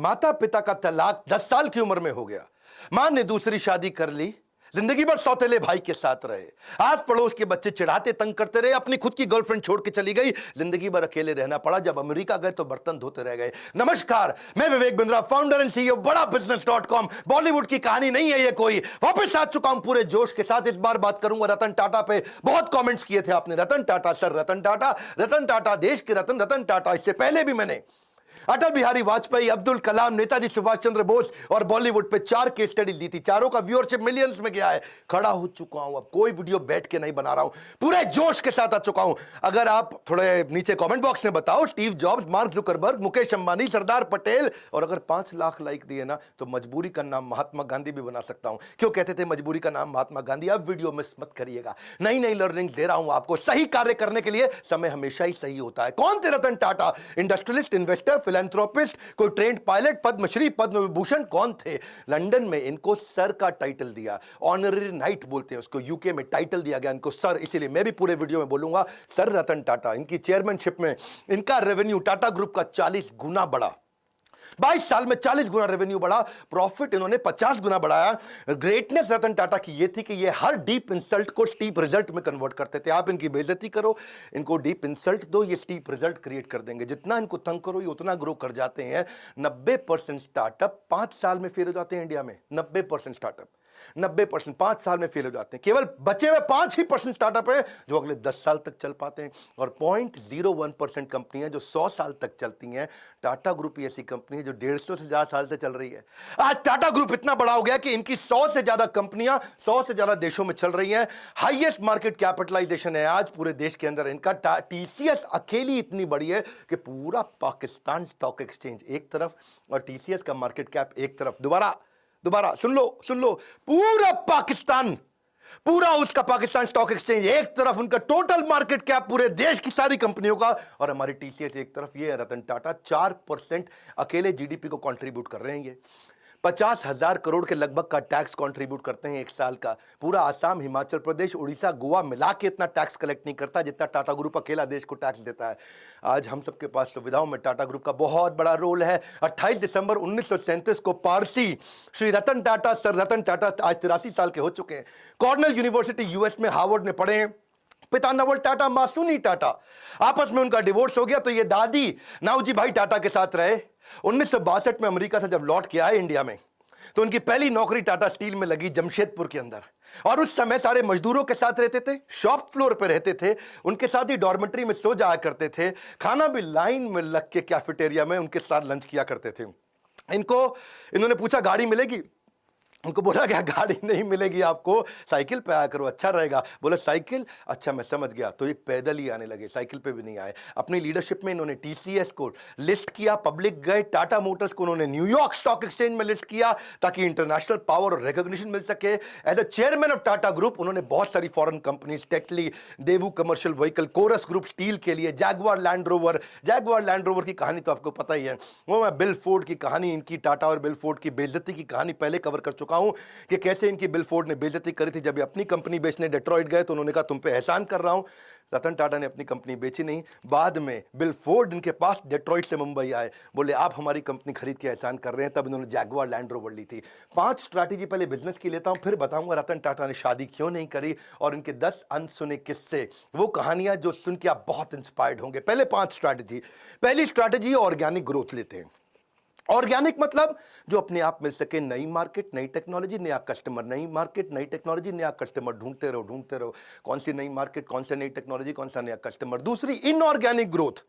माता पिता का तलाक 10 साल की उम्र में हो गया। मां ने दूसरी शादी कर ली, जिंदगी भर सौतेले भाई के साथ रहे। आस पड़ोस के बच्चे चिढ़ाते तंग करते रहे, अपनी खुद की गर्लफ्रेंड छोड़ के चली गई, जिंदगी भर अकेले रहना पड़ा। जब अमेरिका गए तो बर्तन धोते रह गए। नमस्कार, मैं Vivek Bindra, founder and CEO बड़ा बिजनेस.com। बॉलीवुड की कहानी नहीं है ये कोई, वापस आ चुका हूं पूरे जोश के साथ। इस बार बात करूंगा रतन टाटा पे। बहुत कमेंट्स किए थे आपने, रतन टाटा सर, रतन टाटा, रतन टाटा देश के रतन, रतन टाटा। इससे पहले भी मैंने अटल बिहारी वाजपेयी, अब्दुल कलाम, नेताजी सुभाष चंद्र बोस और बॉलीवुड पे 4 केस स्टडी दी थी। चारों का व्यूअरशिप मिलियंस में गया है। खड़ा हो चुका हूं, अब कोई वीडियो बैठ के नहीं बना रहा हूं, पूरे जोश के साथ आ चुका हूं। अगर आप थोड़े नीचे कमेंट बॉक्स में बताओ, Steve Jobs, Mark Zuckerberg, Mukesh Ambani, Sardar Patel, और अगर 5 लाख लाइक दिए ना तो मजबूरी का नाम महात्मा गांधी भी बना सकता हूं। क्यों कहते थे मजबूरी का नाम महात्मा गांधी? अब वीडियो मिस मत करिएगा, नई नई लर्निंग दे रहा हूं आपको। सही कार्य करने के लिए समय हमेशा ही सही होता है। कौन थे Ratan Tata? Industrialist, investor, philanthropist, कोई ट्रेंड पायलट, पद्मश्री, पद्म विभूषण? कौन थे? लंदन में इनको सर का टाइटल दिया, ऑनररी नाइट बोलते हैं उसको। यूके में टाइटल दिया गया इनको सर, इसीलिए मैं भी पूरे वीडियो में बोलूंगा सर रतन टाटा। इनकी चेयरमैनशिप में इनका रेवेन्यू टाटा ग्रुप का 40 गुना बढ़ा। 22 साल में 40 गुना रेवेन्यू बढ़ा, प्रॉफिट इन्होंने 50 गुना बढ़ाया। ग्रेटनेस रतन टाटा की ये थी कि ये हर डीप इंसल्ट को स्टीप रिजल्ट में कन्वर्ट करते थे। आप इनकी बेइज्जती करो, इनको डीप इंसल्ट दो, ये स्टीप रिजल्ट क्रिएट कर देंगे। जितना इनको तंग करो ये उतना ग्रो कर जाते हैं। 90% स्टार्टअप 5 साल में फेल हो जाते हैं इंडिया में। 90% स्टार्टअप 90% 5 साल में फेल हो जाते हैं। केवल बचे हुए 5% स्टार्टअप है जो अगले 10 साल तक चल पाते हैं, और 0.01% कंपनियां जो 100 साल तक चलती हैं। टाटा ग्रुप ऐसी कंपनी है जो 150 से ज्यादा साल से चल रही है। आज टाटा ग्रुप इतना बड़ा हो गया कि इनकी 100 से ज्यादा कंपनियां 100 से ज्यादा देशों में चल रही हैं। हाईएस्ट मार्केट कैपिटलाइजेशन है आज पूरे देश के अंदर इनका। टीसीएस अकेली इतनी बड़ी है कि पूरा पाकिस्तान स्टॉक एक्सचेंज एक तरफ और टीसीएस का मार्केट कैप एक तरफ। दोबारा सुन लो, पूरा पाकिस्तान, पूरा उसका पाकिस्तान स्टॉक एक्सचेंज एक तरफ, उनका टोटल मार्केट कैप पूरे देश की सारी कंपनियों का, और हमारी टीसीएस एक तरफ। ये रतन टाटा 4% अकेले जीडीपी को कंट्रीब्यूट कर रहे हैं। ये 50,000 करोड़ के लगभग का टैक्स कंट्रीब्यूट करते हैं एक साल का। पूरा आसाम, हिमाचल प्रदेश, उड़ीसा, गोवा मिला के इतना टैक्स कलेक्ट नहीं करता जितना टाटा ग्रुप अकेला देश को टैक्स देता है। आज हम सबके पास सुविधाओं में टाटा ग्रुप का बहुत बड़ा रोल है। 28 दिसंबर 1937 को पारसी श्री रतन टाटा, सर रतन टाटा आज 83 साल के हो चुके हैं। कॉर्नेल यूनिवर्सिटी यूएस में हार्वर्ड में पढ़े हैं। पिता नवल टाटा, मां सुनी टाटा। आपस में उनका डिवोर्स हो गया तो ये दादी नाउजी भाई टाटा के साथ रहे। 1962 में अमेरिका से जब लौट के आए इंडिया में तो उनकी पहली नौकरी टाटा स्टील में लगी जमशेदपुर के अंदर, और उस समय सारे मजदूरों के साथ रहते थे, शॉप फ्लोर पे रहते थे, उनके साथ ही डॉर्मेट्री में सो जाया करते थे। खाना भी लाइन में लग के कैफेटेरिया में उनके साथ लंच किया करते थे। इन्होंने पूछा गाड़ी मिलेगी? उनको बोला क्या गाड़ी नहीं मिलेगी आपको, साइकिल पे आया करो अच्छा रहेगा। बोला साइकिल, अच्छा मैं समझ गया। तो ये पैदल ही आने लगे, साइकिल पे भी नहीं आए। अपनी लीडरशिप में इन्होंने टीसीएस को लिस्ट किया, पब्लिक गए। टाटा मोटर्स को उन्होंने न्यूयॉर्क स्टॉक एक्सचेंज में लिस्ट किया ताकि इंटरनेशनल पावर और रिकॉग्निशन मिल सके। As a chairman of Tata group उन्होंने बहुत सारी foreign companies, Tetley, Daewoo commercial vehicle, Corus group steel के लिए, जैगवार लैंड रोवर की कहानी तो आपको पता ही है। वो मैं बिल फोर्ड की कहानी, इनकी टाटा और बिल फोर्ड की बेइज्जती की कहानी पहले कवर कर चुका हूं कि कैसे इनकी बिल फोर्ड ने बेइज्जती करी थी। जब ये अपनी कंपनी बेचने डेट्रॉइट गए तो उन्होंने कहा तुम पे एहसान कर रहा हूं। रतन टाटा ने अपनी कंपनी बेची नहीं। बाद में बिल फोर्ड इनके पास डेट्रॉइट से मुंबई आए, बोले आप हमारी कंपनी खरीद के एहसान कर रहे हैं। तब इन्होंने जैगवार लैंड रोवर ली थी। 5 स्ट्रैटेजी पहले बिजनेस की लेता हूं, फिर बताऊंगा रतन टाटा ने शादी क्यों नहीं करी और इनके 10 अनसुने किस्से, वो कहानियां जो सुन के आप बहुत इंस्पायर्ड होंगे। पहले 5 स्ट्रैटेजी। पहली स्ट्रैटेजी ऑर्गेनिक ग्रोथ लेते हैं। ऑर्गेनिक मतलब जो अपने आप मिल सके, नई मार्केट, नई टेक्नोलॉजी, नया कस्टमर, नई मार्केट, नई टेक्नोलॉजी, नया कस्टमर, ढूंढते रहो। कौन सी नई मार्केट, कौन सी नई टेक्नोलॉजी, कौन सा नया कस्टमर। दूसरी इनऑर्गेनिक ग्रोथ,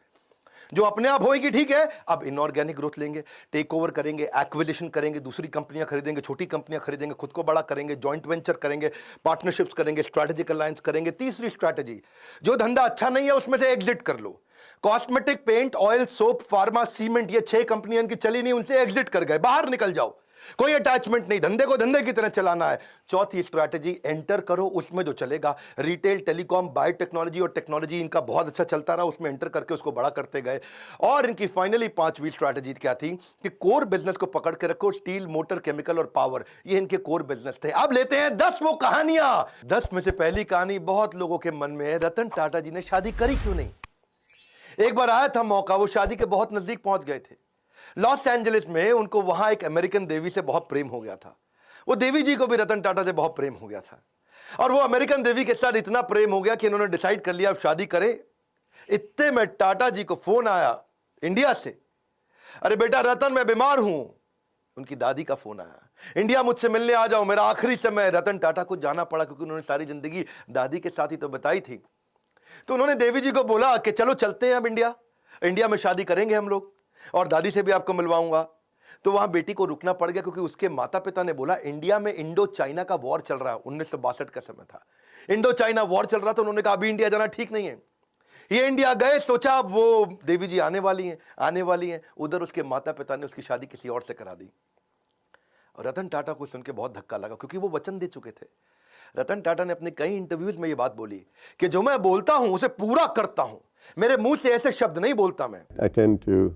जो अपने आप होगी ठीक है, अब इनऑर्गेनिक ग्रोथ लेंगे, टेक ओवर करेंगे, एक्विजिशन करेंगे, दूसरी कंपनियां खरीदेंगे, छोटी कंपनियां खरीदेंगे, खुद को बड़ा करेंगे, जॉइंट वेंचर करेंगे, पार्टनरशिप्स करेंगे, स्ट्रैटेजिक अलायंस करेंगे। तीसरी स्ट्रैटेजी, जो धंधा अच्छा नहीं है उसमें से एग्जिट कर लो। Cosmetic, paint, oil, soap, pharma, cement, ये 6 कंपनियां इनकी चली नहीं, उनसे एग्जिट कर गए, बाहर निकल जाओ, कोई अटैचमेंट नहीं, धंधे को धंधे की तरह चलाना है। चौथी स्ट्रैटेजी, एंटर करो उसमें जो चलेगा। रिटेल, टेलीकॉम, बायोटेक्नोलॉजी और टेक्नोलॉजी इनका बहुत अच्छा चलता रहा, उसमें एंटर करके उसको बड़ा करते गए। और इनकी फाइनली 5वीं स्ट्रैटेजी क्या थी कि कोर बिजनेस को पकड़ के रखो। स्टील, मोटर, केमिकल और पावर, ये इनके कोर बिजनेस थे। अब लेते हैं 10 वो कहानियां। 10 में से पहली कहानी बहुत लोगों के मन में है, रतन टाटा जी ने शादी करी क्यों नहीं। एक बार आया था मौका, वो शादी के बहुत नजदीक पहुंच गए थे। लॉस एंजलिस में उनको वहां एक अमेरिकन देवी से बहुत प्रेम हो गया था। वो देवी जी को भी रतन टाटा से बहुत प्रेम हो गया था और वो अमेरिकन देवी के साथ इतना प्रेम हो गया कि इन्होंने डिसाइड कर लिया अब शादी करें। इतने में टाटा जी को फोन आया इंडिया से, अरे बेटा रतन मैं बीमार हूं। उनकी दादी का फोन आया, इंडिया मुझसे मिलने आ जाओ, मेरा आखिरी समय। रतन टाटा को जाना पड़ा क्योंकि उन्होंने सारी जिंदगी दादी के साथ ही तो बताई थी। तो उन्होंने देवी जी को बोला कि चलो चलते हैं अब इंडिया में शादी करेंगे हम लोग और दादी से भी आपको मिलवाऊंगा। तो वहां बेटी को रुकना पड़ गया क्योंकि उसके माता पिता ने बोला इंडिया में इंडो चाइना का वॉर चल रहा है, 1962 का समय था, इंडो चाइना वॉर चल रहा था। उन्होंने कहा अभी इंडिया जाना ठीक नहीं है। ये इंडिया गए, सोचा अब वो देवी जी आने वाली हैं। उधर उसके माता पिता ने उसकी शादी किसी और से करा दी और रतन टाटा को सुन के बहुत धक्का लगा क्योंकि वो वचन दे चुके थे। रतन टाटा ने अपने कई इंटरव्यूज में ये बात बोली कि जो मैं बोलता हूं उसे पूरा करता हूं, मेरे मुंह से ऐसे शब्द नहीं बोलता मैं। I tend to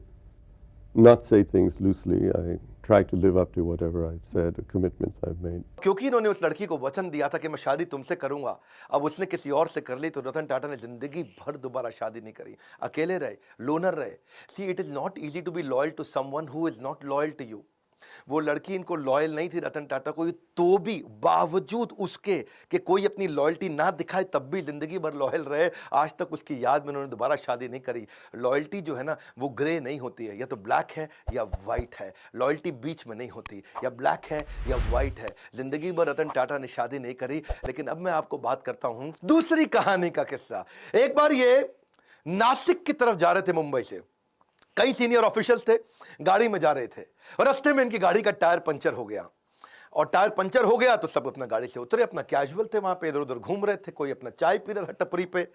not say things loosely. I try to live up to whatever I've said, the commitments I've made. क्योंकि इन्होंने उस लड़की को वचन दिया था कि मैं शादी तुमसे करूंगा, अब उसने किसी और से कर ली तो रतन टाटा ने जिंदगी भर दोबारा शादी नहीं करी, अकेले रहे, लोनर रहे। See it is not easy to be loyal to someone who is not loyal to you. वो लड़की इनको लॉयल नहीं थी रतन टाटा को, तो भी बावजूद उसके कि कोई अपनी लॉयल्टी ना दिखाए तब भी जिंदगी भर लॉयल रहे। आज तक उसकी याद में उन्होंने दोबारा शादी नहीं करी। लॉयल्टी जो है ना वो ग्रे नहीं होती है, या तो ब्लैक है या वाइट है, लॉयल्टी बीच में नहीं होती, या ब्लैक है या वाइट है। जिंदगी भर रतन टाटा ने शादी नहीं करी। लेकिन अब मैं आपको बात करता हूं दूसरी कहानी का किस्सा। एक बार ये नासिक की तरफ जा रहे थे मुंबई से, कई सीनियर ऑफिशियल्स थे, गाड़ी में जा रहे थे और रास्ते में इनकी गाड़ी का टायर पंचर हो गया। और टायर पंचर हो गया तो सब अपना गाड़ी से उतरे, अपना कैजुअल थे, वहां पे इधर उधर घूम रहे थे, कोई अपना चाय पी रहा था टपरी पे,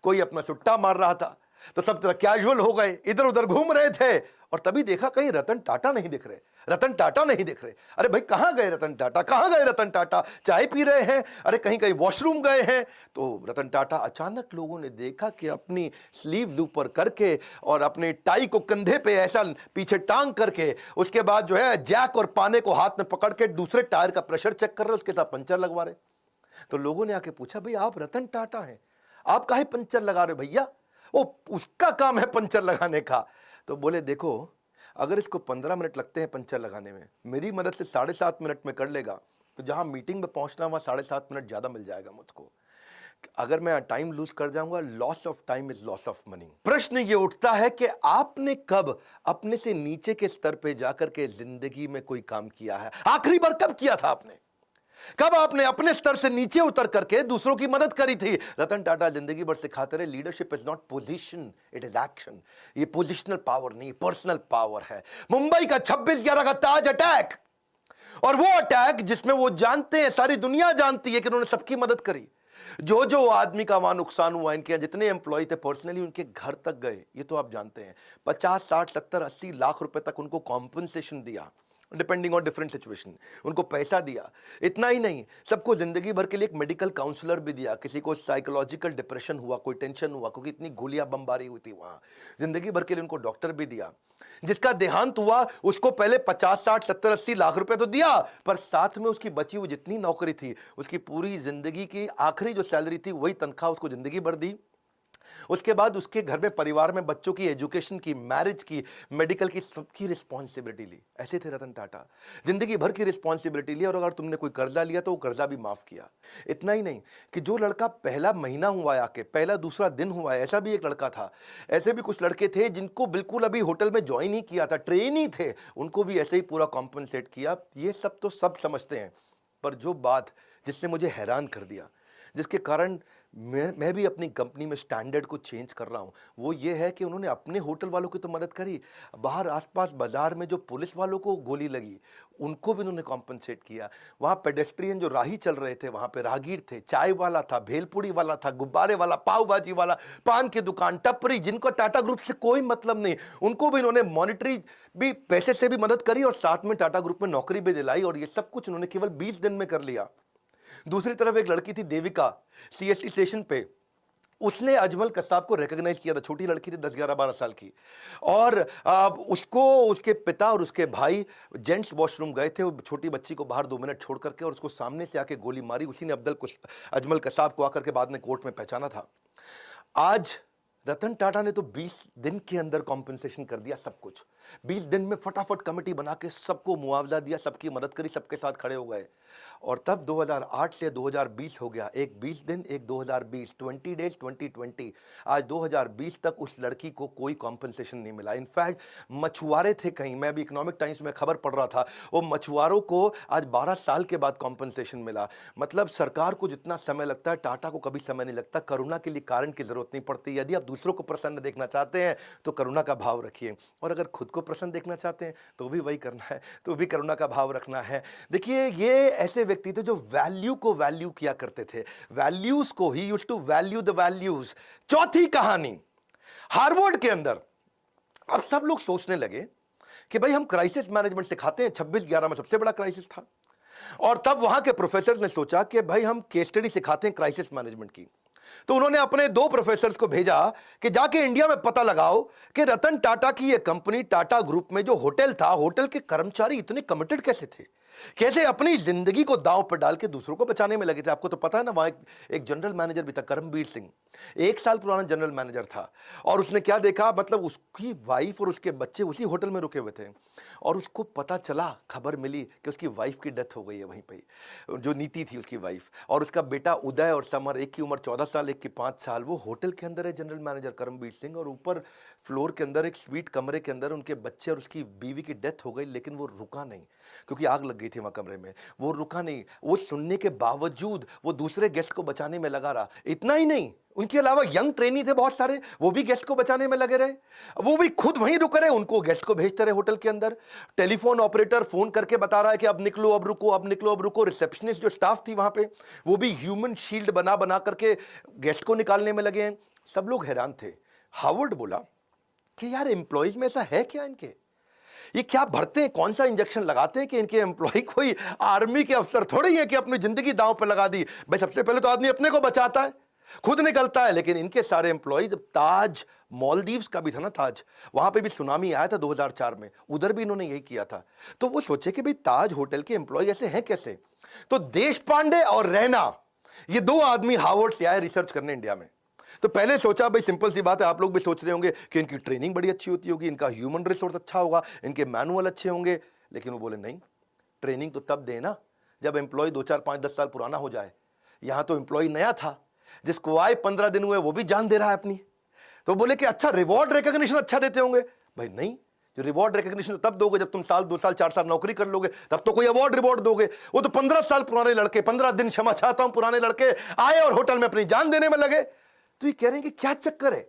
कोई अपना सुट्टा मार रहा था। तो सब तरह कैजुअल हो गए, इधर उधर घूम रहे थे और तभी देखा कहीं रतन टाटा नहीं दिख रहे, रतन टाटा नहीं दिख रहे। अरे भाई कहां गए रतन टाटा, कहां गए रतन टाटा? चाय पी रहे हैं, अरे कहीं कहीं वॉशरूम गए हैं। तो रतन टाटा अचानक लोगों ने देखा कि अपनी स्लीव्स ऊपर करके और अपने टाई को कंधे पे ऐसा पीछे टांग करके, उसके बाद जो है जैक और पाने को हाथ में पकड़ के दूसरे टायर का प्रेशर चेक कर रहे, उसके साथ पंचर लगवा रहे। तो लोगों ने आके पूछा भाई आप रतन टाटा हैं, आप काहे पंचर लगा रहे भैया? वो उसका काम है पंचर लगाने का। तो बोले देखो अगर इसको 15 मिनट लगते हैं पंचर लगाने में, मेरी मदद से 7.5 मिनट में कर लेगा तो जहां मीटिंग में पहुंचना वहां 7.5 मिनट ज्यादा मिल जाएगा मुझको। अगर मैं टाइम लूज कर जाऊंगा, loss of time is loss of money. प्रश्न ये उठता है कि आपने कब अपने से नीचे के स्तर पे जाकर के जिंदगी में कोई काम किया है? आखिरी बार कब किया था आपने? कब आपने अपने स्तर से नीचे उतर करके दूसरों की मदद करी थी? रतन टाटा जिंदगी भर सिखाते रहे leadership is not position, it is action. ये पोजिशनल पावर नहीं, पर्सनल पावर है। मुंबई का 26/11 का ताज अटैक, और वो अटैक जिसमें वो जानते हैं, सारी दुनिया जानती है कि उन्होंने सबकी मदद करी। जो आदमी का वहां नुकसान हुआ, इनके जितने एम्प्लॉय थे पर्सनली उनके घर तक गए, ये तो आप जानते हैं। 50, 60, 70, 80 लाख रुपए तक उनको कॉम्पनसेशन दिया, डिपेंडिंग ऑन डिफरेंट सिचुएशन, उनको पैसा दिया। इतना ही नहीं, सबको जिंदगी भर के लिए एक मेडिकल काउंसलर भी दिया। किसी को साइकोलॉजिकल डिप्रेशन हुआ, कोई टेंशन हुआ क्योंकि इतनी गोलियां बमबारी हुई थी वहां, जिंदगी भर के लिए उनको डॉक्टर भी दिया। जिसका देहांत हुआ उसको पहले 50, 60, 70, 80 लाख रुपए तो दिया, पर साथ में उसकी बची हुई जितनी नौकरी थी, उसकी पूरी जिंदगी की आखिरी जो सैलरी थी वही तनख्वाह उसको जिंदगी भर दी। उसके बाद उसके घर में, परिवार में बच्चों की एजुकेशन की, मैरिज की, मेडिकल की, सबकी रिस्पॉन्सिबिलिटी ली। ऐसे थे रतन टाटा, जिंदगी भर की रिस्पॉन्सिबिलिटी ली। और अगर तुमने कोई कर्जा लिया तो वो कर्जा भी माफ किया। इतना ही नहीं कि जो लड़का पहला महीना हुआ है आके, पहला दूसरा दिन हुआ है, ऐसा भी एक लड़का था। ऐसे भी कुछ लड़के थे जिनको बिल्कुल अभी होटल में ज्वाइन ही किया था, ट्रेन ही थे, उनको भी ऐसे ही पूरा कॉम्पनसेट किया। ये सब तो सब समझते हैं, पर जो बात जिसने मुझे हैरान कर दिया, जिसके कारण मैं भी अपनी कंपनी में स्टैंडर्ड को चेंज कर रहा हूं, वो ये है कि उन्होंने अपने होटल वालों की तो मदद करी, बाहर आसपास बाजार में जो पुलिस वालों को गोली लगी उनको भी उन्होंने कॉम्पनसेट किया। वहां पेडेस्ट्रियन जो राही चल रहे थे, वहां पे राहगीर थे, चाय वाला था, भेलपुड़ी वाला था, गुब्बारे वाला, पाव भाजी वाला, पान की दुकान, टपरी, जिनको टाटा ग्रुप से कोई मतलब नहीं, उनको भी इन्होंने मॉनिटरी भी पैसे से भी मदद करी और साथ में टाटा ग्रुप में नौकरी भी दिलाई। और ये सब कुछ उन्होंने केवल 20 दिन में कर लिया। दूसरी तरफ एक लड़की थी देविका, सीएसटी स्टेशन पे, उसने अजमल कसाब को रिकॉग्नाइज किया था। छोटी लड़की थी, 10, 11, 12 साल की, और उसको उसके पिता और उसके भाई जेंट्स वॉशरूम गए थे, वो छोटी बच्ची को बाहर 2 मिनट छोड़ करके, और उसको सामने से आके गोली मारी। उसी ने अजमल कसाब को आकर के बाद में कोर्ट में पहचाना था। आज रतन टाटा ने तो 20 दिन के अंदर कॉम्पेंसेशन कर दिया सब कुछ। 20 दिन में फटाफट कमेटी बना के सबको मुआवजा दिया, सबकी मदद करी, सबके साथ खड़े हो गए। और तब 2008 से 2020 हो गया, एक 20 दिन एक 2020, 20 डेज 2020। आज 2020 तक उस लड़की को कोई कॉम्पेंसेशन नहीं मिला। इनफैक्ट मछुआरे थे कहीं, मैं भी इकोनॉमिक टाइम्स में खबर पढ़ रहा था, वो मछुआरों को आज 12 साल के बाद कॉम्पेंसेशन मिला। मतलब सरकार को जितना समय लगता है, टाटा को कभी समय नहीं लगता। करुणा के लिए कारण की जरूरत नहीं पड़ती। यदि आप दूसरों को प्रसन्न देखना चाहते हैं तो करुणा का भाव रखिए, और अगर खुद को प्रसन्न देखना चाहते हैं तो भी वही करना है, तो भी करुणा का भाव रखना है। देखिए, ये ऐसे व्यक्ति थे जो वैल्यू को वैल्यू किया करते थे, वैल्यूज को ही used to value the values. चौथी कहानी, हार्वर्ड के अंदर अब सब लोग सोचने लगे कि भाई हम क्राइसिस मैनेजमेंट सिखाते हैं, 26/11 में सबसे बड़ा क्राइसिस था, और तब वहां के प्रोफेसर ने सोचा कि भाई हम केस स्टडी सिखाते हैं क्राइसिस मैनेजमेंट की। तो उन्होंने अपने 2 प्रोफेसर्स को भेजा कि जाके इंडिया में पता लगाओ कि रतन टाटा की यह कंपनी टाटा ग्रुप में जो होटल था, होटल के कर्मचारी इतने कमिटेड कैसे थे, कैसे अपनी जिंदगी को दांव पर डाल के दूसरों को बचाने में लगे थे। आपको तो पता है ना, वहां एक जनरल मैनेजर भी था, करमबीर सिंह, 1 साल पुराना जनरल मैनेजर था। और उसने क्या देखा, मतलब उसकी वाइफ और उसके बच्चे उसी होटल में रुके हुए थे, और उसको पता चला, खबर मिली कि उसकी वाइफ की डेथ हो गई है वहीं पे, जो नीति थी उसकी वाइफ, और उसका बेटा उदय और समर, एक की उम्र 14 साल, एक की 5 साल, वो होटल के अंदर है जनरल मैनेजर करमबीर सिंह, और ऊपर फ्लोर के अंदर एक स्वीट कमरे के अंदर उनके बच्चे और उसकी बीवी की डेथ हो गई। लेकिन वो रुका नहीं, क्योंकि आग लग गई थी वहां कमरे में। वो रुका नहीं, वो सुनने के बावजूद वो दूसरे गेस्ट को बचाने में लगा रहा। इतना ही नहीं, उनके अलावा यंग ट्रेनी थे बहुत सारे, वो भी गेस्ट को बचाने में लगे रहे, वो भी खुद वहीं रुक रहे, उनको गेस्ट को भेजते रहे होटल के अंदर। टेलीफोन ऑपरेटर फोन करके बता रहा है कि अब निकलो, अब रुको, अब निकलो, अब रुको। रिसेप्शनिस्ट जो स्टाफ थी वहां पे, वो भी ह्यूमन शील्ड बना बना करके गेस्ट को निकालने में लगे हैं। सब लोग हैरान थे। हार्वर्ड बोला कि यार एम्प्लॉइज में ऐसा है क्या, इनके ये क्या भरते हैं, कौन सा इंजेक्शन लगाते हैं कि इनके एम्प्लॉय कोई आर्मी के अफसर थोड़ी है कि अपनी जिंदगी दांव पर लगा दी। भाई सबसे पहले तो आदमी अपने को बचाता है, खुद निकलता है। लेकिन इनके सारे एम्प्लॉय, जब ताज मालदीव्स का भी था ना, ताज, वहां पे भी सुनामी आया था 2004 में, उधर भी इन्होंने यही किया था। तो वो सोचे कि भाई ताज होटल के एम्प्लॉय ऐसे हैं कैसे। तो देश पांडे और रैना, ये 2 आदमी हार्वर्ड से आए रिसर्च करने इंडिया में। तो पहले सोचा, भाई सिंपल सी बात है, आप लोग भी सोच रहे होंगे कि इनकी ट्रेनिंग बड़ी अच्छी होती होगी, इनका ह्यूमन रिसोर्स अच्छा होगा, इनके मैनुअल अच्छे होंगे। लेकिन वो बोले नहीं, ट्रेनिंग तो तब देना जब एम्प्लॉय 2, 4, 5, 10 साल पुराना हो जाए। यहां तो एम्प्लॉय नया था, जिसको आए 15 दिन हुए वो भी जान दे रहा है अपनी। तो बोले कि अच्छा रिवॉर्ड रिकॉग्निशन अच्छा देते होंगे। भाई नहीं, जो रिवॉर्ड रिकॉग्निशन तब दोगे जब तुम साल 2 साल 4 साल नौकरी कर लोगे, तब तो कोई अवार्ड रिवॉर्ड दोगे। वो तो 15 साल पुराने लड़के, 15 दिन क्षमा चाहता हूं, पुराने लड़के आए और होटल में अपनी जान देने में लगे। तो ये कह रहे हैं कि क्या चक्कर है,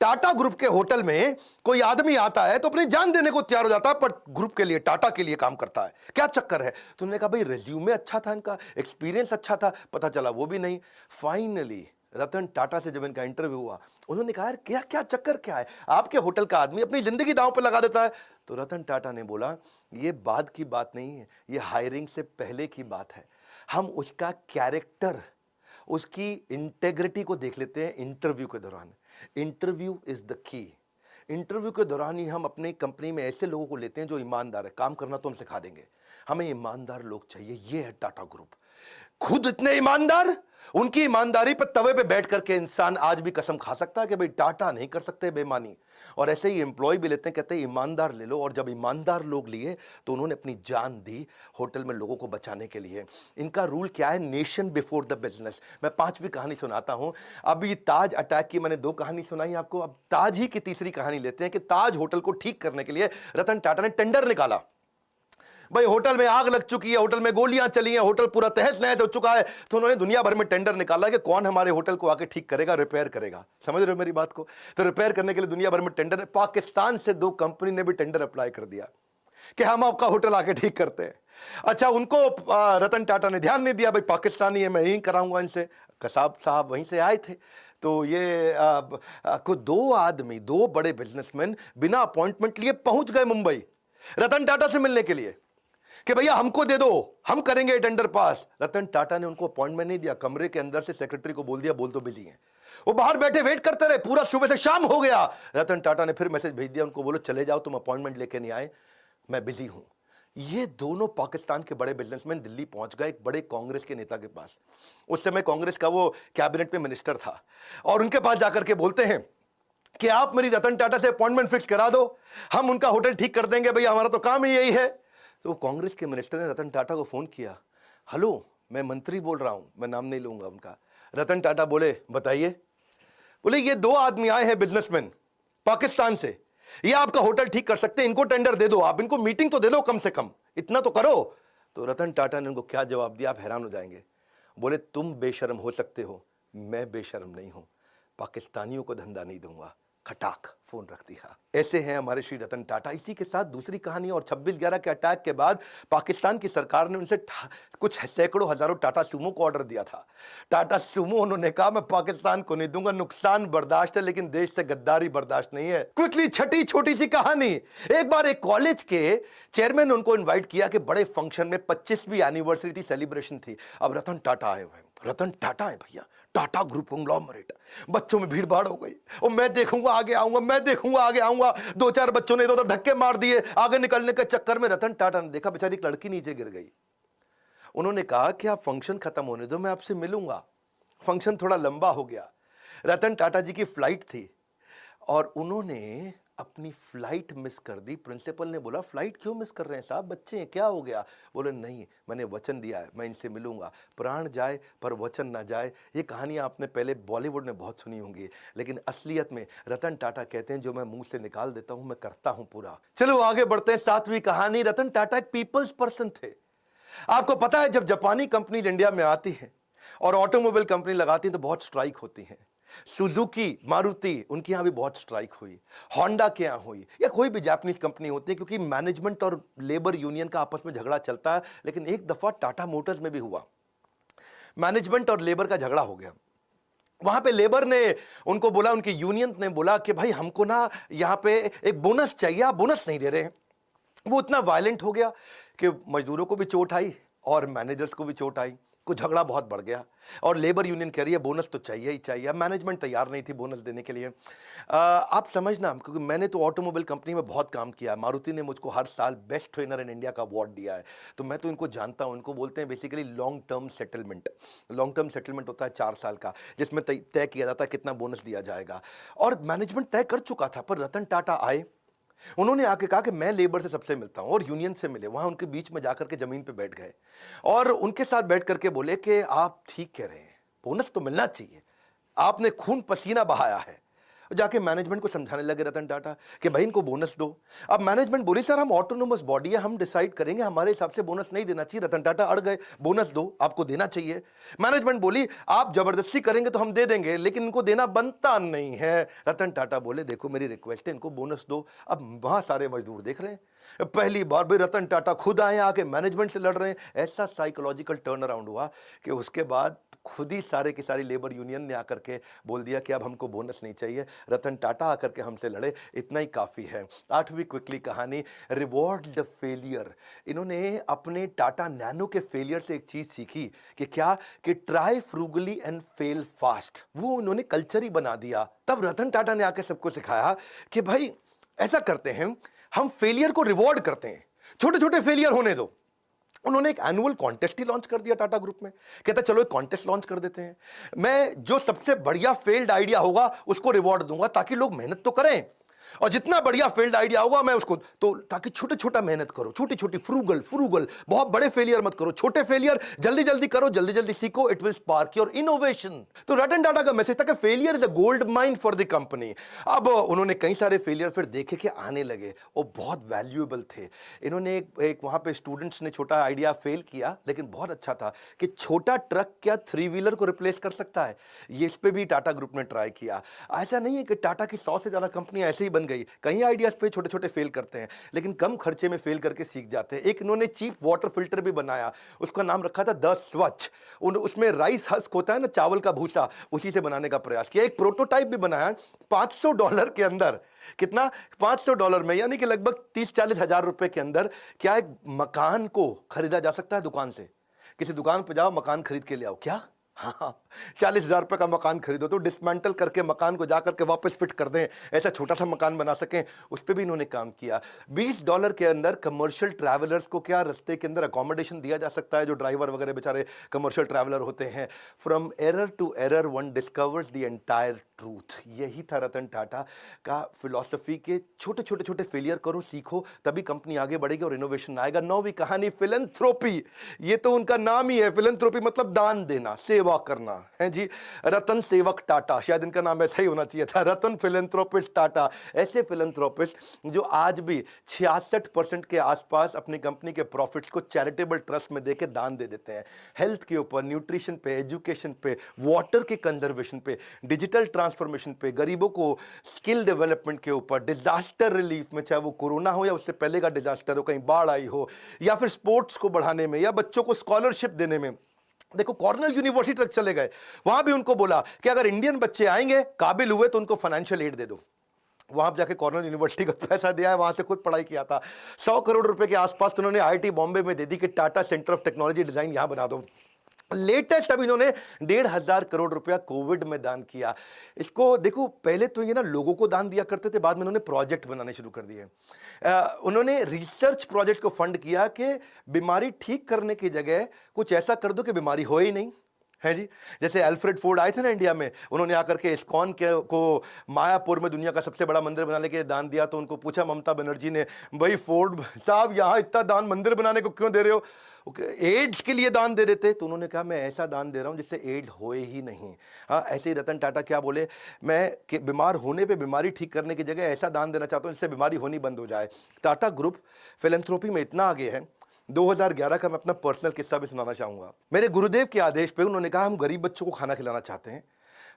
टाटा ग्रुप के होटल में कोई आदमी आता है तो अपनी जान देने को तैयार हो जाता है, पर ग्रुप के लिए, टाटा के लिए काम करता है, क्या चक्कर है। तो उन्होंने कहा भाई रिज्यूमे अच्छा था इनका, एक्सपीरियंस अच्छा था, पता चला वो भी नहीं। फाइनली रतन टाटा से जब इनका इंटरव्यू हुआ, उन्होंने कहा यार क्या क्या चक्कर क्या है, आपके होटल का आदमी अपनी जिंदगी दांव पर लगा देता है। तो रतन टाटा ने बोला ये बाद की बात नहीं है, ये हायरिंग से पहले की बात है। हम उसका कैरेक्टर, उसकी इंटेग्रिटी को देख लेते हैं इंटरव्यू के दौरान। Interview is the key. Interview के दौरान ही हम अपनी कंपनी में ऐसे लोगों को लेते हैं जो ईमानदार है, काम करना तो हम सिखा देंगे, हमें ईमानदार लोग चाहिए। ये है टाटा ग्रुप, खुद इतने ईमानदार, उनकी ईमानदारी पर तवे पे बैठ करके इंसान आज भी कसम खा सकता है कि भाई टाटा नहीं कर सकते बेईमानी। और ऐसे ही एम्प्लॉय भी लेते हैं, कहते हैं ईमानदार ले लो। और जब ईमानदार लोग लिए तो उन्होंने अपनी जान दी होटल में लोगों को बचाने के लिए। इनका रूल क्या है, नेशन बिफोर द बिजनेस। मैं 5वीं कहानी सुनाता हूं। अभी ताज अटैक की मैंने 2 कहानी सुनाई आपको, अब ताज ही की तीसरी कहानी लेते हैं कि ताज होटल को ठीक करने के लिए रतन टाटा ने टेंडर निकाला। भाई होटल में आग लग चुकी है, होटल में गोलियां चली हैं, होटल पूरा तहस नहस हो चुका है। तो उन्होंने दुनिया भर में टेंडर निकाला कि कौन हमारे होटल को आके ठीक करेगा, रिपेयर करेगा। समझ रहे हो मेरी बात को। तो रिपेयर करने के लिए दुनिया भर में टेंडर, पाकिस्तान से 2 कंपनी ने भी टेंडर अप्लाई कर दिया कि हम आपका होटल आके ठीक करते हैं। अच्छा, उनको रतन टाटा ने ध्यान नहीं दिया, भाई पाकिस्तानी है, मैं यही कराऊंगा इनसे। कसाब साहब वहीं से आए थे। तो ये को 2 आदमी, 2 बड़े बिजनेसमैन बिना अपॉइंटमेंट लिए पहुंच गए मुंबई रतन टाटा से मिलने के लिए कि भैया हमको दे दो, हम करेंगे टेंडर पास। रतन टाटा ने उनको अपॉइंटमेंट नहीं दिया, कमरे के अंदर से सेक्रेटरी को बोल दिया, बोल तो बिजी हैं। वो बाहर बैठे वेट करते रहे, पूरा सुबह से शाम हो गया। रतन टाटा ने फिर मैसेज भेज दिया उनको, बोलो चले जाओ, तुम अपॉइंटमेंट लेके नहीं आए, मैं बिजी हूं। ये दोनों पाकिस्तान के बड़े बिजनेसमैन दिल्ली पहुंच गए एक बड़े कांग्रेस के नेता के पास। उस समय कांग्रेस का वो कैबिनेट में मिनिस्टर था, और उनके पास जाकर के बोलते हैं कि आप मेरी रतन टाटा से अपॉइंटमेंट फिक्स करा दो, हम उनका होटल ठीक कर देंगे, भैया हमारा तो काम ही यही है। तो कांग्रेस के मिनिस्टर ने रतन टाटा को फोन किया, हेलो मैं मंत्री बोल रहा हूं, मैं नाम नहीं लूंगा उनका। रतन टाटा बोले बताइए। बोले ये 2 आदमी आए हैं बिजनेसमैन पाकिस्तान से, ये आपका होटल ठीक कर सकते हैं, इनको टेंडर दे दो, आप इनको मीटिंग तो दे दो, कम से कम इतना तो करो। तो रतन टाटा ने उनको क्या जवाब दिया, आप हैरान हो जाएंगे। बोले तुम बेशर्म हो सकते हो, मैं बेशर्म नहीं हूं, पाकिस्तानियों को धंधा नहीं दूंगा। खटाक फोन रख दिया। ऐसे हैं हमारे श्री रतन टाटा। इसी के साथ दूसरी कहानी, और 26/11 के अटैक के बाद पाकिस्तान की सरकार ने उनसे कुछ सैकड़ों हजारों टाटा सूमो को ऑर्डर दिया था। टाटा सूमो, उन्होंने कहा मैं पाकिस्तान को नहीं दूंगा, नुकसान बर्दाश्त है लेकिन देश से गद्दारी बर्दाश्त नहीं है। क्विकली छठी छोटी सी कहानी, एक बार एक कॉलेज के चेयरमैन ने उनको इन्वाइट किया कि बड़े फंक्शन में 25वीं एनिवर्सरी थी, सेलिब्रेशन थी। अब रतन टाटा आए हुए, रतन टाटा है भैया, टाटा ग्रुप कंग्लोमरेट। बच्चों में भीड़ भाड़ हो गई, और मैं देखूंगा आगे आऊंगा, मैं देखूंगा आगे आऊंगा। 2-4 बच्चों ने इधर उधर धक्के मार दिए, आगे निकलने के चक्कर में रतन टाटा ने देखा बेचारी एक लड़की नीचे गिर गई। उन्होंने कहा कि आप फंक्शन खत्म होने दो, मैं आपसे मिलूंगा। फंक्शन थोड़ा लंबा हो गया, रतन टाटा जी की फ्लाइट थी और उन्होंने अपनी फ्लाइट मिस कर दी। प्रिंसिपल ने बोला फ्लाइट क्यों मिस कर रहे हैं साहब, बच्चे हैं, क्या हो गया? बोले नहीं, मैंने वचन दिया है, मैं इनसे मिलूंगा, प्राण जाए पर वचन ना जाए। ये कहानियां आपने पहले बॉलीवुड में बहुत सुनी होंगी, लेकिन असलियत में रतन टाटा कहते हैं जो मैं मुंह से निकाल देता हूं मैं करता हूं पूरा। चलो आगे बढ़ते हैं। 7वीं कहानी, रतन टाटा एक पीपल्स पर्सन थे। आपको पता है जब जापानी कंपनीज इंडिया में आती हैं और ऑटोमोबाइल कंपनी लगाती हैं तो बहुत स्ट्राइक होती हैं। सुजुकी, मारुति, उनके यहां भी बहुत स्ट्राइक हुई, होंडा के यहां हुई, या कोई भी जापानीज कंपनी होती है, क्योंकि मैनेजमेंट और लेबर यूनियन का आपस में झगड़ा चलता है। लेकिन एक दफा टाटा मोटर्स में भी हुआ, मैनेजमेंट और लेबर का झगड़ा हो गया। वहां पे लेबर ने उनको बोला, उनकी यूनियन ने बोला कि भाई हमको ना यहां पे एक बोनस चाहिए, आप बोनस नहीं दे रहे हैं। वो इतना वायलेंट हो गया कि मजदूरों को भी चोट आई और मैनेजर्स को भी चोट आई, कुछ झगड़ा बहुत बढ़ गया। और लेबर यूनियन कह रही है बोनस तो चाहिए ही चाहिए। मैनेजमेंट तैयार नहीं थी बोनस देने के लिए। आप समझना, क्योंकि मैंने तो ऑटोमोबाइल कंपनी में बहुत काम किया है, मारुति ने मुझको हर साल बेस्ट ट्रेनर इन इंडिया का अवार्ड दिया है, तो मैं तो इनको जानता हूं। इनको बोलते हैं basically long term settlement. Long term settlement होता है 4 साल का, जिसमें तय किया जाता है कितना बोनस दिया जाएगा। और मैनेजमेंट तय कर चुका था, पर रतन टाटा आए, उन्होंने आके कहा कि मैं लेबर से सबसे मिलता हूं, और यूनियन से मिले। वहां उनके बीच में जाकर के जमीन पे बैठ गए और उनके साथ बैठ करके बोले कि आप ठीक कह रहे हैं, बोनस तो मिलना चाहिए, आपने खून पसीना बहाया है। जाके मैनेजमेंट को समझाने लगे रतन टाटा कि भाई इनको बोनस दो। अब मैनेजमेंट बोली सर हम ऑटोनोमस बॉडी है, हम डिसाइड करेंगे, हमारे हिसाब से बोनस नहीं देना चाहिए। रतन टाटा अड़ गए, बोनस दो, आपको देना चाहिए। मैनेजमेंट बोली आप जबरदस्ती करेंगे तो हम दे देंगे, लेकिन इनको देना बनता नहीं है। रतन टाटा बोले देखो मेरी रिक्वेस्ट है, इनको बोनस दो। अब वहां सारे मजदूर देख रहे हैं, पहली बार भी रतन टाटा खुद आए, आके मैनेजमेंट से लड़ रहे हैं। ऐसा साइकोलॉजिकल टर्न अराउंड हुआ कि उसके बाद खुद ही सारे की सारी लेबर यूनियन ने आकर के बोल दिया कि अब हमको बोनस नहीं चाहिए, रतन टाटा आकर के हमसे लड़े, इतना ही काफ़ी है। 8वीं क्विकली कहानी, रिवॉर्ड द फेलियर। इन्होंने अपने टाटा नैनो के फेलियर से एक चीज़ सीखी कि क्या, कि try frugally and fail fast. वो उन्होंने कल्चर ही बना दिया। तब रतन टाटा ने आकर सबको सिखाया कि भाई ऐसा करते हैं, हम फेलियर को रिवॉर्ड करते हैं, छोटे छोटे फेलियर होने दो। उन्होंने एक एनुअल कॉन्टेस्ट ही लॉन्च कर दिया टाटा ग्रुप में। कहता चलो एक कॉन्टेस्ट लॉन्च कर देते हैं, मैं जो सबसे बढ़िया फेल्ड आइडिया होगा उसको रिवॉर्ड दूंगा, ताकि लोग मेहनत तो करें, और जितना बढ़िया फेल्ड आइडिया होगा मैं उसको, तो ताकि छोटे छोटा मेहनत करो, छोटी छोटी फ्रूगल, बहुत बड़े फेलियर मत करो, छोटे फेलियर जल्दी जल्दी करो, जल्दी जल्दी सीखो, it will spark your innovation. तो रतन टाटा का मैसेज था कि failure is a gold mine for the company. अब उन्होंने कई सारे फेलियर फिर देखे कि आने लगे, वो बहुत वैल्यूएबल थे। इन्होंने एक वहां पे स्टूडेंट्स ने छोटा आइडिया फेल किया, लेकिन बहुत अच्छा था कि छोटा ट्रक क्या 3 व्हीलर को रिप्लेस कर सकता है, ये इस पे भी टाटा ग्रुप ने ट्राई किया। ऐसा नहीं है कि टाटा की 100 से ज्यादा कंपनियां ऐसे ही बन गई, कई आइडियाज पे छोटे छोटे फेल करते हैं, लेकिन कम खर्चे में फेल करके सीख जाते हैं। एक इन्होंने चीप वाटर फिल्टर भी बनाया, उसका नाम रखा था द स्वच्छ। उसमें राइस हस्क होता है ना, चावल का भूसा, उसी से बनाने का प्रयास किया। एक प्रोटोटाइप भी बनाया $500 के अंदर। कितना? $500 में, यानी कि लगभग 30-40 हजार रुपए के अंदर क्या एक मकान को खरीदा जा सकता है दुकान से। किसी दुकान पे जाओ, मकान खरीद के ले आओ, क्या? हाँ, 40,000 रुपए का मकान खरीदो तो डिसमेंटल करके मकान को जाकर के वापस फिट कर दें, ऐसा छोटा सा मकान बना सकें, उस पर भी इन्होंने काम किया। $20 के अंदर कमर्शियल ट्रैवलर्स को क्या रास्ते के अंदर अकोमोडेशन दिया जा सकता है, जो ड्राइवर वगैरह बेचारे कमर्शियल ट्रैवलर होते हैं। From error to error one discovers the entire truth. यही था रतन टाटा का फिलॉसफी के छोटे छोटे छोटे फेलियर करो, सीखो, तभी कंपनी आगे बढ़ेगी और इनोवेशन आएगा। नौवीं कहानी फिलैंथ्रोपी, ये तो उनका नाम ही है। फिलैंथ्रोपी मतलब दान देना, सेवा करना है जी। रतन सेवक टाटा, शायद इनका नाम ऐसा ही होना चाहिए था, रतन फिलैंथ्रोपिस्ट टाटा। ऐसे फिलैंथ्रोपिस्ट जो आज भी 66% के आसपास अपनी कंपनी के प्रॉफिट्स को चैरिटेबल ट्रस्ट में देके दान दे देते हैं। हेल्थ के ऊपर, न्यूट्रिशन पे, एजुकेशन पे, वाटर के कंजर्वेशन पे, डिजिटल ट्रांसफॉर्मेशन पे, गरीबों को स्किल डेवलपमेंट के ऊपर, डिजास्टर रिलीफ में, चाहे वो कोरोना हो या उससे पहले का डिजास्टर हो, कहीं बाढ़ आई हो, या फिर स्पोर्ट्स को बढ़ाने में, या बच्चों को स्कॉलरशिप देने में। देखो कॉर्नेल यूनिवर्सिटी तक चले गए, वहां भी उनको बोला कि अगर इंडियन बच्चे आएंगे, काबिल हुए, तो उनको फाइनेंशियल एड दे दो। वहां जाके कॉर्नेल यूनिवर्सिटी का पैसा दिया है, वहां से खुद पढ़ाई किया था। 100 करोड़ रुपए के आसपास तो उन्होंने आईआईटी बॉम्बे में दे दी कि Tata centre of technology design यहां बना दो। लेटेस्ट अभी इन्होंने 1,500 करोड़ रुपया कोविड में दान किया। इसको देखो, पहले तो ये ना लोगों को दान दिया करते थे, बाद में उन्होंने प्रोजेक्ट बनाने शुरू कर दिए। उन्होंने रिसर्च प्रोजेक्ट को फंड किया कि बीमारी ठीक करने की जगह कुछ ऐसा कर दो कि बीमारी हो ही नहीं, है जी। जैसे अल्फ्रेड फोर्ड आए थे ना इंडिया में, उन्होंने आकर के इस्कॉन के को मायापुर में दुनिया का सबसे बड़ा मंदिर बनाने के दान दिया। तो उनको पूछा ममता बनर्जी ने, भाई फोर्ड साहब यहाँ इतना दान मंदिर बनाने को क्यों दे रहे हो? एड्स के लिए दान दे रहे थे। तो उन्होंने कहा मैं ऐसा दान दे रहा हूं जिससे एड्स होए ही नहीं। हाँ, ऐसे ही रतन टाटा क्या बोले, मैं बीमार होने पे बीमारी ठीक करने की जगह ऐसा दान देना चाहता हूं जिससे बीमारी होनी बंद हो जाए। टाटा ग्रुप फिलैंथ्रोपी में इतना आगे है। 2011 का मैं अपना पर्सनल किस्सा भी सुनाना चाहूंगा। मेरे गुरुदेव के आदेश पे उन्होंने कहा हम गरीब बच्चों को खाना खिलाना चाहते हैं।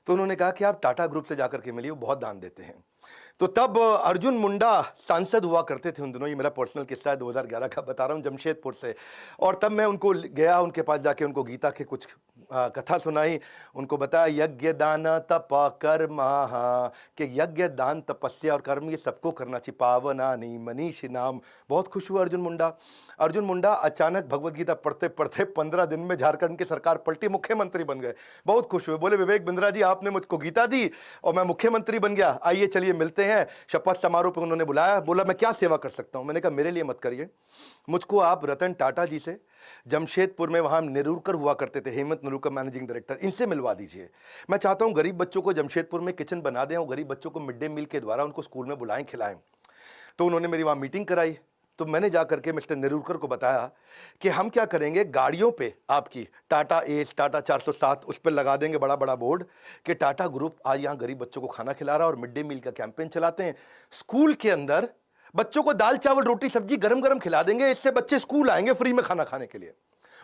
तो उन्होंने कहा कि आप टाटा ग्रुप से जाकर के मिलिए, वो बहुत दान देते हैं। तो तब अर्जुन मुंडा सांसद हुआ करते थे उन दिनों, ये मेरा पर्सनल किस्सा है 2011 का बता रहा हूँ, जमशेदपुर से। और तब मैं उनको गया, उनके पास जाके उनको गीता के कुछ कथा सुनाई, उनको बताया यज्ञ दान तप कर्म, कि यज्ञ दान तपस्या और कर्म ये सबको करना चाहिए, पावनानि मनीषी नाम। बहुत खुश हुआ अर्जुन मुंडा अचानक भगवत गीता पढ़ते पढ़ते 15 दिन में झारखंड की सरकार पलटी, मुख्यमंत्री बन गए। बहुत खुश हुए, बोले विवेक बिंद्रा जी आपने मुझको गीता दी और मैं मुख्यमंत्री बन गया, आइए चलिए मिलते हैं। शपथ समारोह पे उन्होंने बुलाया, बोला मैं क्या सेवा कर सकता हूं? मैंने कहा मेरे लिए मत करिए, मुझको आप रतन टाटा जी से, जमशेदपुर में वहां नेरुरकर हुआ करते थे, हेमंत नेरुरकर मैनेजिंग डायरेक्टर, इनसे मिलवा दीजिए। मैं चाहता हूं गरीब बच्चों को जमशेदपुर में किचन बना दें और गरीब बच्चों को मिड डे मील के द्वारा उनको स्कूल में बुलाएं, खिलाएं। तो उन्होंने मेरी वहां मीटिंग कराई। तो मैंने जाकर के मिस्टर नेरुरकर को बताया कि हम क्या करेंगे, गाड़ियों पे आपकी टाटा एस, टाटा 407, उस पर लगा देंगे बड़ा बड़ा बोर्ड कि टाटा ग्रुप आज यहाँ गरीब बच्चों को खाना खिला रहा है, और मिड डे मील का कैंपेन चलाते हैं। स्कूल के अंदर बच्चों को दाल चावल रोटी सब्जी गरम गरम खिला देंगे, इससे बच्चे स्कूल आएंगे फ्री में खाना खाने के लिए।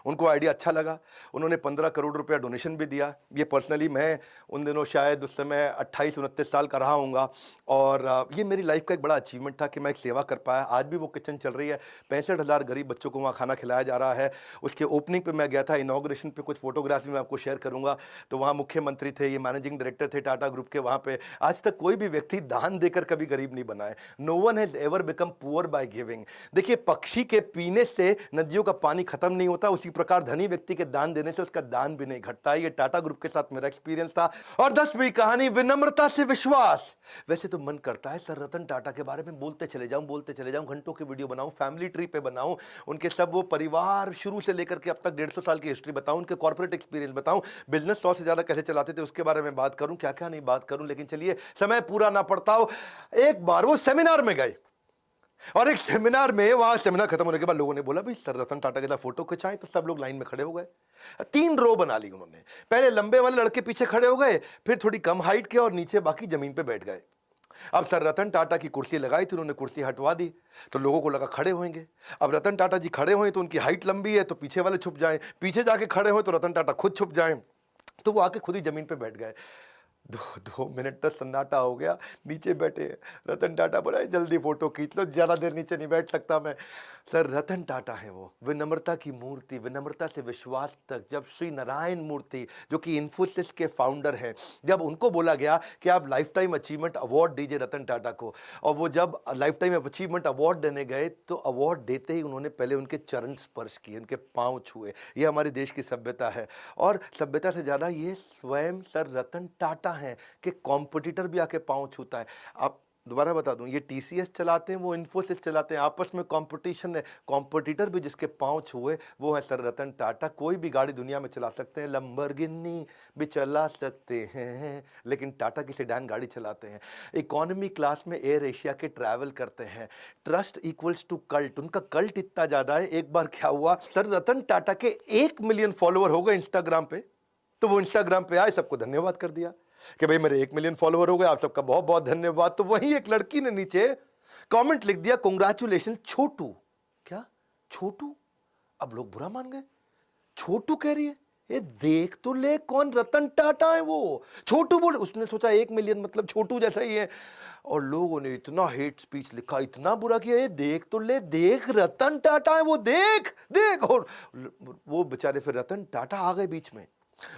उनको आइडिया अच्छा लगा, उन्होंने 15 करोड़ रुपया डोनेशन भी दिया। ये पर्सनली मैं उन दिनों शायद उस समय 28-29 साल का रहा हूँगा, और ये मेरी लाइफ का एक बड़ा अचीवमेंट था कि मैं एक सेवा कर पाया। आज भी वो किचन चल रही है, 65,000 गरीब बच्चों को वहाँ खाना खिलाया जा रहा है। उसके ओपनिंग पे मैं गया था, इनॉग्रेशन पे कुछ फोटोग्राफ्स भी मैं आपको शेयर करूँगा। तो वहाँ मुख्यमंत्री थे, ये मैनेजिंग डायरेक्टर थे टाटा ग्रुप के वहाँ पे। आज तक कोई भी व्यक्ति दान देकर कभी गरीब नहीं बना है। No one has ever become poor by giving. देखिए, पक्षी के पीने से नदियों का पानी खत्म नहीं होता, उसी प्रकार धनी व्यक्ति के दान देने से उसका दान भी नहीं घटता। ये टाटा ग्रुप के साथ मेरा एक्सपीरियंस था। और 10वीं कहानी, विनम्रता से विश्वास। वैसे तो मन करता है सर रतन टाटा के बारे में बोलते चले जाऊं, घंटों की वीडियो बनाऊं, फैमिली ट्री पे बनाऊं, उनके सब वो परिवार शुरू से लेकर के अब तक 150 साल की हिस्ट्री बताऊं, उनके कॉर्पोरेट एक्सपीरियंस बताऊं, बिजनेस 100 से ज्यादा कैसे चलाते थे उसके बारे में बात करूं, क्या क्या नहीं बात करूं। लेकिन चलिए, समय पूरा ना पड़ता हो। एक बार वो सेमिनार में गए, और एक सेमिनार में, वहां सेमिनार खत्म होने के बाद लोगों ने बोला भाई सर रतन टाटा के साथ फोटो खिंचाएं, तो सब लोग लाइन में खड़े हो गए। 3 रो बना ली उन्होंने, पहले लंबे वाले लड़के पीछे खड़े हो गए, फिर थोड़ी कम हाइट के, और नीचे बाकी जमीन पे बैठ गए। अब सर रतन टाटा की कुर्सी लगाई थी, उन्होंने कुर्सी हटवा दी, तो लोगों को लगा खड़े होंगे। अब रतन टाटा जी खड़े हुए तो उनकी हाइट लंबी है, तो पीछे वाले छुप जाएं, पीछे जाके खड़े हुए तो रतन टाटा खुद छुप जाएं, तो वो आके खुद ही जमीन पे बैठ गए। 2 मिनट तक सन्नाटा हो गया, नीचे बैठे। रतन टाटा बोला जल्दी फोटो खींच लो, ज़्यादा देर नीचे नहीं बैठ सकता मैं। सर रतन टाटा है वो, विनम्रता की मूर्ति, विनम्रता से विश्वास तक। जब श्री नारायण मूर्ति, जो कि इन्फोसिस के फाउंडर हैं, जब उनको बोला गया कि आप लाइफ टाइम अचीवमेंट अवार्ड दीजिए रतन टाटा को, और वो जब लाइफ टाइम अचीवमेंट अवार्ड देने गए, तो अवार्ड देते ही उन्होंने पहले उनके चरण स्पर्श किए, उनके पाँव छुए। ये हमारे देश की सभ्यता है, और सभ्यता से ज़्यादा ये स्वयं सर रतन टाटा हैं कि कॉम्पिटिटर भी आके पाँव छूता है। आप दोबारा बता दूं, ये टीसीएस चलाते हैं, वो इन्फोसिस चलाते हैं, आपस में कंपटीशन है। कॉम्पिटिटर भी जिसके पांव छुए वो है सर रतन टाटा। कोई भी गाड़ी दुनिया में चला सकते हैं, लंबरगिनी भी चला सकते हैं, लेकिन टाटा की सेडान गाड़ी चलाते हैं। इकोनॉमी क्लास में एयर एशिया के ट्रैवल करते हैं। ट्रस्ट इक्वल्स टू कल्ट, उनका कल्ट इतना ज्यादा है। एक बार क्या हुआ, सर रतन टाटा के 1 मिलियन फॉलोअर हो गए इंस्टाग्राम पे, तो वो इंस्टाग्राम पे आए, सबको धन्यवाद कर दिया कि भाई मेरे 1 मिलियन फॉलोवर हो गए, आप सबका बहुत बहुत धन्यवाद। तो वहीं एक लड़की ने नीचे कमेंट लिख दिया, कांग्रेचुलेशन छोटू। क्या छोटू? अब लोग बुरा मान गए, छोटू कह रही है, ये देख तो ले कौन रतन टाटा है वो, छोटू बोले। उसने सोचा 1 मिलियन मतलब छोटू जैसा ही है, और लोगों ने इतना हेट स्पीच लिखा, इतना बुरा किया, ये देख तो ले, देख रतन टाटा है वो, देख देख। और वो बेचारे फिर रतन टाटा आ गए बीच में,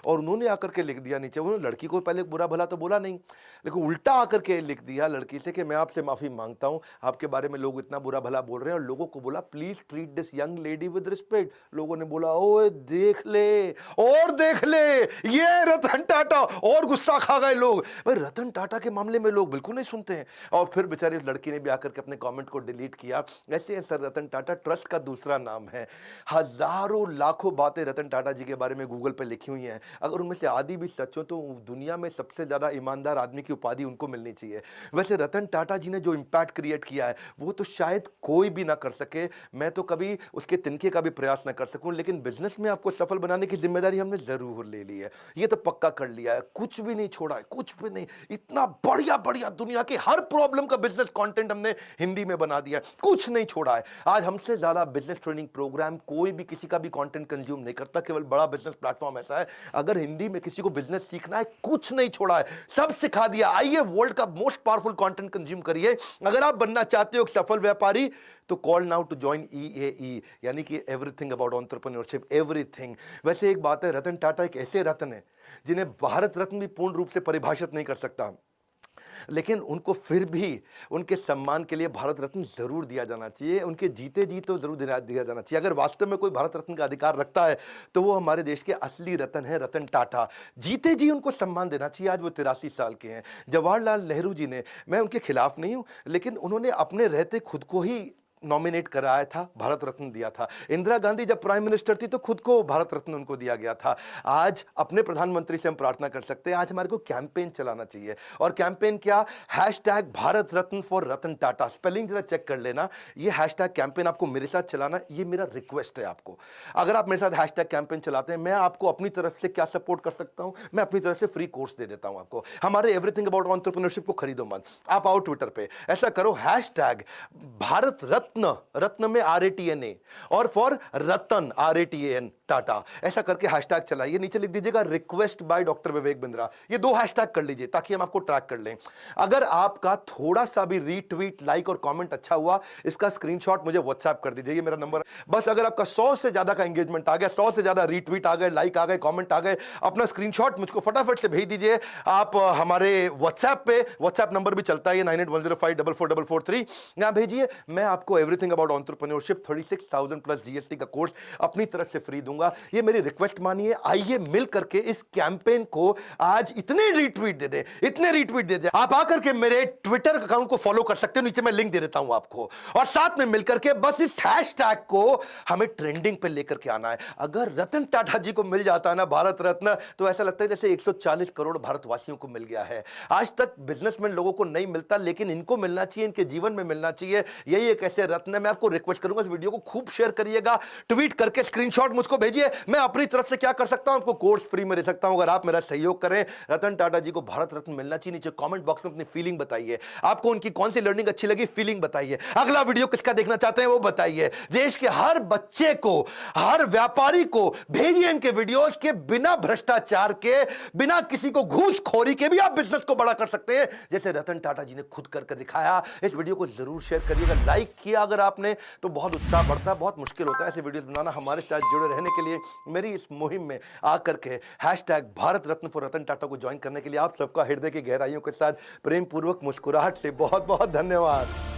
और उन्होंने आकर के लिख दिया नीचे, उन्होंने लड़की को पहले बुरा भला तो बोला नहीं, लेकिन उल्टा आकर के लिख दिया लड़की से कि मैं आपसे माफी मांगता हूं, आपके बारे में लोग इतना बुरा भला बोल रहे हैं। और लोगों को बोला please treat this young lady with respect. लोगों ने बोला ओए देख ले, और देख ले, ये रतन टाटा, और गुस्सा खा गए लोग। भाई रतन टाटा के मामले में लोग बिल्कुल नहीं सुनते हैं। और फिर बेचारे लड़की ने भी आकर के अपने कॉमेंट को डिलीट किया। ऐसे हैं सर रतन टाटा, ट्रस्ट का दूसरा नाम है। हजारों लाखों बातें रतन टाटा जी के बारे में गूगल पे लिखी हुई हैं, अगर उनमें से आधी भी सच हो तो दुनिया में सबसे ज्यादा ईमानदार आदमी की उपाधि उनको मिलनी चाहिए। वैसे रतन टाटा जी ने जो इंपैक्ट क्रिएट किया है वो तो शायद कोई भी ना कर सके, मैं तो कभी उसके तिनके का भी प्रयास ना कर सकूं, लेकिन बिजनेस में आपको सफल बनाने की जिम्मेदारी हमने जरूर ले ली है, ये तो पक्का कर लिया है, कुछ भी नहीं छोड़ा है, कुछ भी नहीं। इतना बढ़िया बढ़िया दुनिया के हर प्रॉब्लम का बिजनेस कंटेंट हमने हिंदी में बना दिया, कुछ नहीं छोड़ा है। आज हमसे ज्यादा बिजनेस ट्रेनिंग प्रोग्राम कोई भी किसी का भी कंटेंट कंज्यूम नहीं करता, केवल बड़ा बिजनेस प्लेटफॉर्म ऐसा है। अगर हिंदी में किसी को बिजनेस सीखना है, कुछ नहीं छोड़ा है, सब सिखा दिया। आइए वर्ल्ड का मोस्ट पावरफुल कंटेंट कंज्यूम करिए। अगर आप बनना चाहते हो एक सफल व्यापारी, तो call now to join EAE, यानी कि एवरीथिंग अबाउट एंटरप्रेन्योरशिप, एवरीथिंग। वैसे एक बात है, रतन टाटा एक ऐसे रत्न है जिन्हें भारत रत्न भी पूर्ण रूप से परिभाषित नहीं कर सकता, लेकिन उनको फिर भी उनके सम्मान के लिए भारत रत्न जरूर दिया जाना चाहिए, उनके जीते जी तो जरूर दिया जाना चाहिए। अगर वास्तव में कोई भारत रत्न का अधिकार रखता है तो वो हमारे देश के असली रत्न है रतन टाटा, जीते जी उनको सम्मान देना चाहिए। आज वो 83 साल के हैं। जवाहरलाल नेहरू जी ने, मैं उनके खिलाफ नहीं हूं, लेकिन उन्होंने अपने रहते खुद को ही नॉमिनेट कराया था, भारत रत्न दिया था। इंदिरा गांधी जब प्राइम मिनिस्टर थी तो खुद को भारत रत्न उनको दिया गया था। आज अपने प्रधानमंत्री से हम प्रार्थना कर सकते हैं, आज हमारे को कैंपेन चलाना चाहिए। और कैंपेन क्या? Hashtag Bharat Ratna for Ratan Tata. Spelling जरा चेक कर लेना। ये हैशटैग कैंपेन आपको मेरे साथ चलाना, ये मेरा रिक्वेस्ट है आपको। अगर आप मेरे साथ हैशटैग कैंपेन चलाते हैं, मैं आपको अपनी तरफ से क्या सपोर्ट कर सकता हूं, मैं अपनी तरफ से फ्री कोर्स दे देता हूं आपको। हमारे एवरीथिंग अबाउट एंटरप्रेन्योरशिप को खरीदो मत, आप आओ ट्विटर पे, ऐसा करो हैशटैग भारत रत्न, रत्न में RATNA, और फॉर रतन RATAN टाटा, ऐसा करके हैशटैग चलाइए। नीचे लिख दीजिएगा request by doctor Vivek Bindra. ये 2 हैशटैग कर लीजिए ताकि हम आपको ट्रैक कर लें। अगर आपका थोड़ा सा भी रीट्वीट, लाइक और कमेंट अच्छा हुआ, इसका स्क्रीनशॉट मुझे व्हाट्सएप कर दीजिए, ये मेरा नंबर। बस अगर आपका 100 से ज्यादा का एंगेजमेंट आ गया, 100 से ज्यादा रीट्वीट आ गए, लाइक आ गए, कमेंट आ गए, अपना स्क्रीनशॉट मुझको फटाफट से भेज दीजिए। आप हमारे व्हाट्सएप पे, व्हाट्सएप नंबर भी चलता है 9810544443, यहां भेजिए। मैं आपको everything about entrepreneurship 36,000 plus GST का कोर्स अपनी तरफ से फ्री दूंगा। ये मेरी रिक्वेस्ट मानिए। आइए मिल करके इस कैंपेन को आज इतने रीट्वीट दे दे, इतने रीट्वीट दे दे। आप आकर के मेरे ट्विटर अकाउंट को फॉलो कर सकते हो, नीचे मैं लिंक दे देता हूं आपको। और साथ में मिलकर के बस इस हैशटैग को हमें ट्रेंडिंग पे लेकर के आना है। अगर रतन टाटा जी को मिल जाता है ना भारत रत्न, तो ऐसा लगता है जैसे 140 करोड़ भारतवासियों को मिल गया है। आज तक बिजनेसमैन लोगों को नहीं मिलता, लेकिन इनको मिलना चाहिए, इनके जीवन में मिलना चाहिए। यही एक ऐसे रत्न है। मैं आपको रिक्वेस्ट करूंगा, इस वीडियो को खूब शेयर करिएगा, ट्वीट करके स्क्रीनशॉट मुझको भेजिए। मैं अपनी तरफ से क्या कर सकता हूं, आपको कोर्स फ्री में दे सकता हूं। अगर आप मेरा सहयोग करें, रतन टाटा जी को भारत रत्न मिलना चाहिए। नीचे कमेंट बॉक्स में अपनी फीलिंग बताइए, आपको उनकी कौन सी लर्निंग अच्छी लगी, फीलिंग बताइए। अगला वीडियो किसका देखना चाहते हैं वो बताइए। देश के हर बच्चे को, हर व्यापारी को भेजिए इनके वीडियोस के, बिना भ्रष्टाचार के, बिना किसी को घूसखोरी के भी आप बिजनेस को बड़ा कर सकते हैं, जैसे रतन टाटा जी ने खुद करके दिखाया। इस वीडियो को जरूर शेयर करिएगा, लाइक किया अगर आपने तो बहुत उत्साह बढ़ता है। बहुत मुश्किल होता है ऐसे वीडियोस बनाना। हमारे साथ जुड़े रहने के लिए, मेरी इस मुहिम में आकर के हैशटैग भारत रत्न फॉर रतन टाटा को ज्वाइन करने के लिए आप सबका हृदय की गहराइयों के साथ प्रेम पूर्वक मुस्कुराहट से बहुत बहुत धन्यवाद।